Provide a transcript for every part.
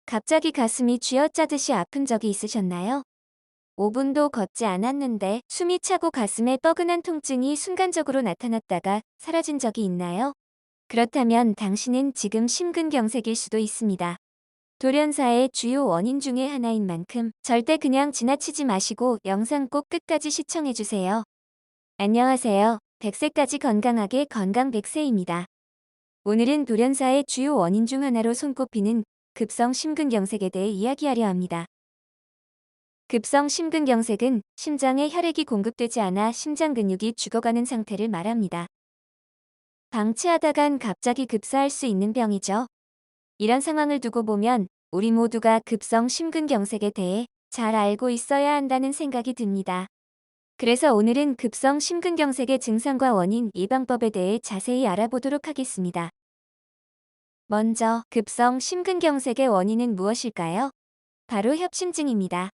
갑자기 가슴이 쥐어짜듯이 아픈 적이 있으셨나요? 5분도 걷지 않았는데 숨이 차고 가슴에 뻐근한 통증이 순간적으로 나타났다가 사라진 적이 있나요? 그렇다면 당신은 지금 심근경색일 수도 있습니다. 돌연사의 주요 원인 중에 하나인 만큼 절대 그냥 지나치지 마시고 영상 꼭 끝까지 시청해주세요. 안녕하세요. 100세까지 건강하게 건강 100세입니다. 오늘은 돌연사의 주요 원인 중 하나로 손꼽히는 급성 심근경색에 대해 이야기하려 합니다. 급성 심근경색은 심장에 혈액이 공급되지 않아 심장 근육이 죽어가는 상태를 말합니다. 방치하다간 갑자기 급사할 수 있는 병이죠. 이런 상황을 두고 보면 우리 모두가 급성 심근경색에 대해 잘 알고 있어야 한다는 생각이 듭니다. 그래서 오늘은 급성 심근경색의 증상과 원인, 예방법에 대해 자세히 알아보도록 하겠습니다. 먼저 급성 심근경색의 원인은 무엇일까요? 바로 협심증입니다.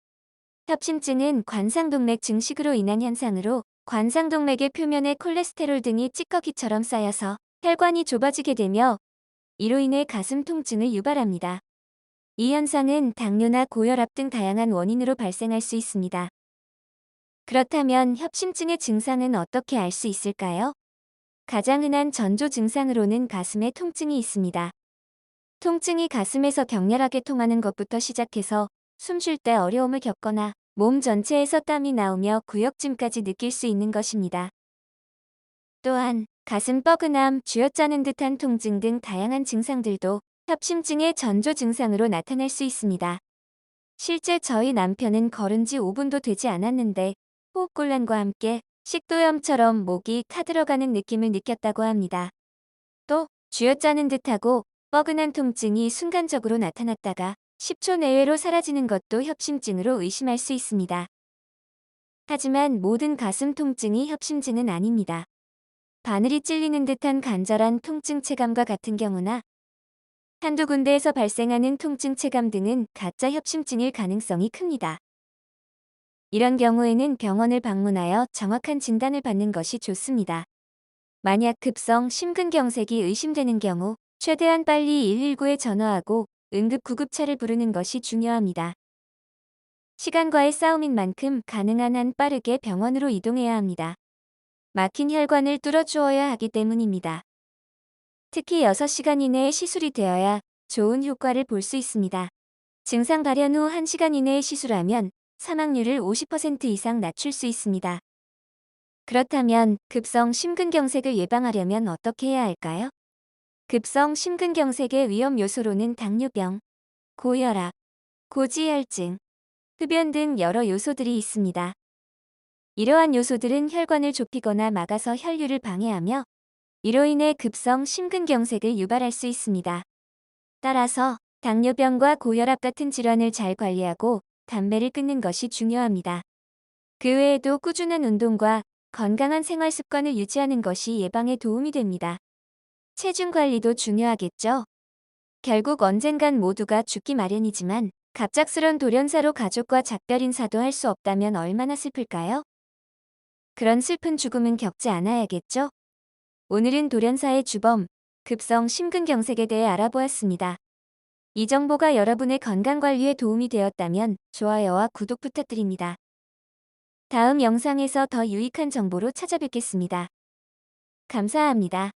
협심증은 관상동맥 증식으로 인한 현상으로 관상동맥의 표면에 콜레스테롤 등이 찌꺼기처럼 쌓여서 혈관이 좁아지게 되며 이로 인해 가슴 통증을 유발합니다. 이 현상은 당뇨나 고혈압 등 다양한 원인으로 발생할 수 있습니다. 그렇다면 협심증의 증상은 어떻게 알 수 있을까요? 가장 흔한 전조 증상으로는 가슴에 통증이 있습니다. 통증이 가슴에서 격렬하게 통하는 것부터 시작해서 숨 쉴 때 어려움을 겪거나 몸 전체에서 땀이 나오며 구역짐까지 느낄 수 있는 것입니다. 또한 가슴 뻐근함, 쥐어짜는 듯한 통증 등 다양한 증상들도 협심증의 전조 증상으로 나타날 수 있습니다. 실제 저희 남편은 걸은 지 5분도 되지 않았는데 호흡곤란과 함께 식도염처럼 목이 타들어가는 느낌을 느꼈다고 합니다. 또 쥐어짜는 듯하고 뻐근한 통증이 순간적으로 나타났다가 10초 내외로 사라지는 것도 협심증으로 의심할 수 있습니다. 하지만 모든 가슴 통증이 협심증은 아닙니다. 바늘이 찔리는 듯한 간절한 통증 체감과 같은 경우나 한두 군데에서 발생하는 통증 체감 등은 가짜 협심증일 가능성이 큽니다. 이런 경우에는 병원을 방문하여 정확한 진단을 받는 것이 좋습니다. 만약 급성 심근경색이 의심되는 경우 최대한 빨리 119에 전화하고 응급구급차를 부르는 것이 중요합니다. 시간과의 싸움인 만큼 가능한 한 빠르게 병원으로 이동해야 합니다. 막힌 혈관을 뚫어주어야 하기 때문입니다. 특히 6시간 이내에 시술이 되어야 좋은 효과를 볼 수 있습니다. 증상 발현 후 1시간 이내에 시술하면 사망률을 50% 이상 낮출 수 있습니다. 그렇다면 급성 심근경색을 예방하려면 어떻게 해야 할까요? 급성 심근경색의 위험 요소로는 당뇨병, 고혈압, 고지혈증, 흡연 등 여러 요소들이 있습니다. 이러한 요소들은 혈관을 좁히거나 막아서 혈류를 방해하며 이로 인해 급성 심근경색을 유발할 수 있습니다. 따라서 당뇨병과 고혈압 같은 질환을 잘 관리하고 담배를 끊는 것이 중요합니다. 그 외에도 꾸준한 운동과 건강한 생활 습관을 유지하는 것이 예방에 도움이 됩니다. 체중 관리도 중요하겠죠? 결국 언젠간 모두가 죽기 마련이지만 갑작스런 돌연사로 가족과 작별 인사도 할 수 없다면 얼마나 슬플까요? 그런 슬픈 죽음은 겪지 않아야겠죠? 오늘은 돌연사의 주범, 급성 심근경색에 대해 알아보았습니다. 이 정보가 여러분의 건강관리에 도움이 되었다면 좋아요와 구독 부탁드립니다. 다음 영상에서 더 유익한 정보로 찾아뵙겠습니다. 감사합니다.